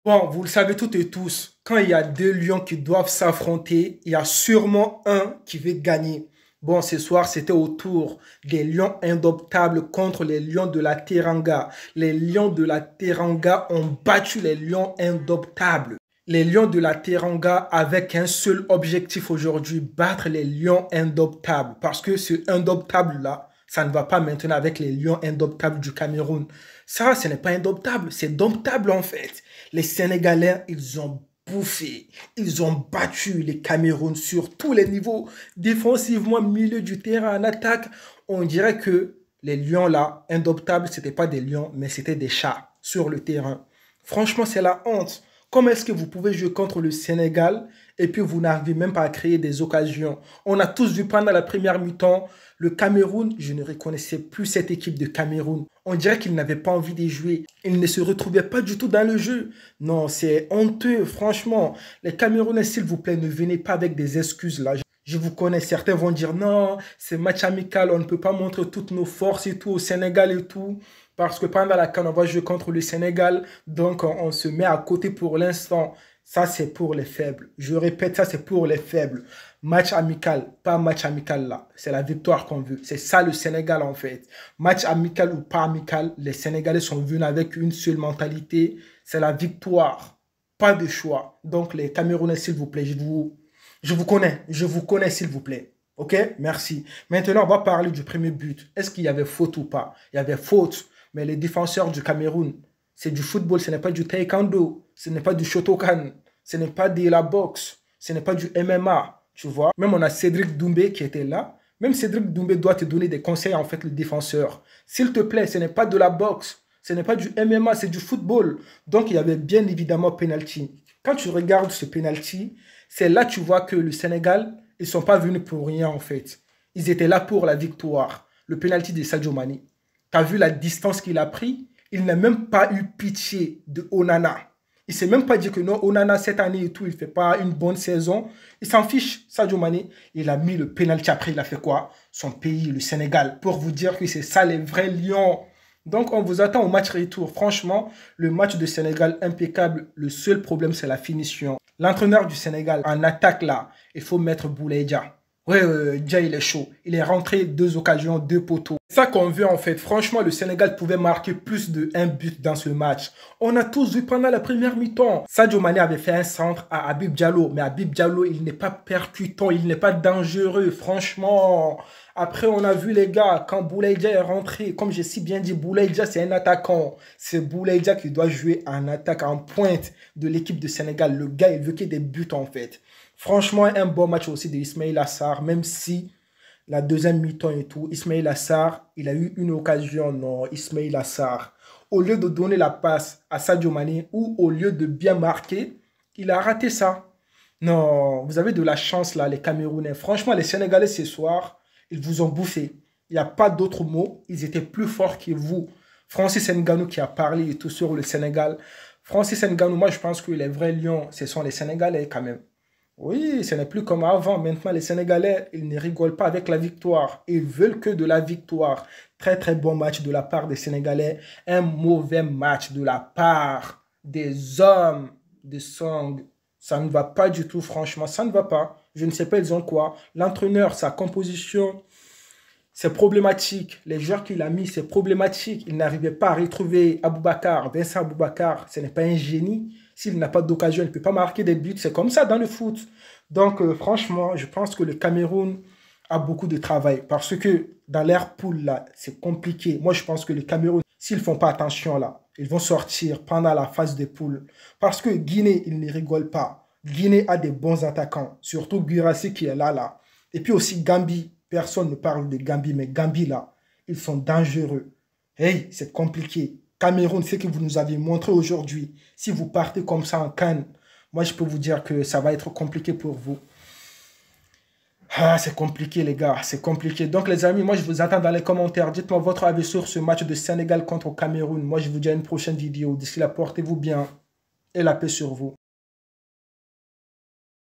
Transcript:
Bon, vous le savez toutes et tous, quand il y a deux lions qui doivent s'affronter, il y a sûrement un qui veut gagner. Bon, ce soir, c'était au tour des lions indoptables contre les lions de la Teranga. Les lions de la Teranga ont battu les lions indoptables. Les lions de la Teranga avec un seul objectif aujourd'hui, battre les lions indoptables. Parce que ce indoptable-là, ça ne va pas maintenant avec les lions indoptables du Cameroun. Ça, ce n'est pas indoptable, c'est domptable en fait. Les Sénégalais, ils ont bouffé, ils ont battu les Cameroun sur tous les niveaux, défensivement, milieu du terrain, en attaque. On dirait que les lions là, indoptables, ce n'étaient pas des lions, mais c'était des chats sur le terrain. Franchement, c'est la honte. Comment est-ce que vous pouvez jouer contre le Sénégal et puis vous n'arrivez même pas à créer des occasions? On a tous vu pendant la première mi-temps, le Cameroun, je ne reconnaissais plus cette équipe de Cameroun. On dirait qu'ils n'avaient pas envie de jouer. Ils ne se retrouvaient pas du tout dans le jeu. Non, c'est honteux, franchement. Les Camerounais, s'il vous plaît, ne venez pas avec des excuses là. Je vous connais, certains vont dire non, c'est match amical, on ne peut pas montrer toutes nos forces et tout au Sénégal et tout. Parce que pendant la CAN, on va jouer contre le Sénégal. Donc, on se met à côté pour l'instant. Ça, c'est pour les faibles. Je répète, ça, c'est pour les faibles. Match amical, pas match amical là. C'est la victoire qu'on veut. C'est ça le Sénégal en fait. Match amical ou pas amical, les Sénégalais sont venus avec une seule mentalité. C'est la victoire. Pas de choix. Donc, les Camerounais, s'il vous plaît, je vous connais. Je vous connais, s'il vous plaît. Ok? Merci. Maintenant, on va parler du premier but. Est-ce qu'il y avait faute ou pas? Il y avait faute. Mais les défenseurs du Cameroun, c'est du football, ce n'est pas du taekwondo, ce n'est pas du shotokan, ce n'est pas de la boxe, ce n'est pas du MMA, tu vois. Même on a Cédric Doumbé qui était là. Même Cédric Doumbé doit te donner des conseils, en fait, le défenseur. S'il te plaît, ce n'est pas de la boxe, ce n'est pas du MMA, c'est du football. Donc, il y avait bien évidemment penalty. Quand tu regardes ce penalty, c'est là que tu vois que le Sénégal, ils ne sont pas venus pour rien, en fait. Ils étaient là pour la victoire. Le penalty de Sadio Mané. Tu as vu la distance qu'il a pris? Il n'a même pas eu pitié de Onana. Il ne s'est même pas dit que non, Onana, cette année et tout, il ne fait pas une bonne saison. Il s'en fiche, Sadio Mané. Il a mis le pénalty après, il a fait quoi? Son pays, le Sénégal, pour vous dire que c'est ça les vrais lions. Donc, on vous attend au match retour. Franchement, le match de Sénégal, impeccable. Le seul problème, c'est la finition. L'entraîneur du Sénégal, en attaque là, il faut mettre Boulaye Dia. Ouais, Dia, il est chaud. Il est rentré 2 occasions, 2 poteaux. C'est ça qu'on veut en fait. Franchement, le Sénégal pouvait marquer plus de 1 but dans ce match. On a tous vu pendant la première mi-temps. Sadio Mané avait fait un centre à Habib Diallo. Mais Habib Diallo, il n'est pas percutant, il n'est pas dangereux. Franchement, après on a vu les gars, quand Boulaye Dia est rentré, comme j'ai si bien dit, Boulaye Dia c'est un attaquant. C'est Boulaye Dia qui doit jouer en attaque, en pointe de l'équipe de Sénégal. Le gars, il veut qu'il y ait des buts en fait. Franchement, un bon match aussi de Ismaïla Sarr, même si la deuxième mi-temps et tout, Ismaïla Sarr, il a eu une occasion, non, Ismaïla Sarr. Au lieu de donner la passe à Sadio Mané ou au lieu de bien marquer, il a raté ça. Non, vous avez de la chance là, les Camerounais. Franchement, les Sénégalais ce soir, ils vous ont bouffé. Il n'y a pas d'autre mot. Ils étaient plus forts que vous. Francis Ngannou qui a parlé et tout sur le Sénégal. Francis Ngannou, moi je pense que les vrais lions, ce sont les Sénégalais quand même. Oui, ce n'est plus comme avant. Maintenant, les Sénégalais, ils ne rigolent pas avec la victoire. Ils veulent que de la victoire. Très, très bon match de la part des Sénégalais. Un mauvais match de la part des hommes de Song. Ça ne va pas du tout, franchement. Ça ne va pas. Je ne sais pas, ils ont quoi. L'entraîneur, sa composition, c'est problématique. Les joueurs qu'il a mis, c'est problématique. Il n'arrivait pas à retrouver Aboubakar, Vincent Aboubakar. Ce n'est pas un génie. S'il n'a pas d'occasion, il ne peut pas marquer des buts. C'est comme ça dans le foot. Donc, franchement, je pense que le Cameroun a beaucoup de travail. Parce que dans l'air poule, là, c'est compliqué. Moi, je pense que le Cameroun, s'ils ne font pas attention, là, ils vont sortir pendant la phase de poule. Parce que Guinée, ils ne rigolent pas. Guinée a des bons attaquants. Surtout Guirassy qui est là, là. Et puis aussi Gambie. Personne ne parle de Gambie, mais Gambie, là, ils sont dangereux. Hey, c'est compliqué. Cameroun, c'est ce que vous nous avez montré aujourd'hui. Si vous partez comme ça en CAN, moi, je peux vous dire que ça va être compliqué pour vous. Ah, c'est compliqué, les gars. C'est compliqué. Donc, les amis, moi, je vous attends dans les commentaires. Dites-moi votre avis sur ce match de Sénégal contre Cameroun. Moi, je vous dis à une prochaine vidéo. D'ici là, portez-vous bien et la paix sur vous.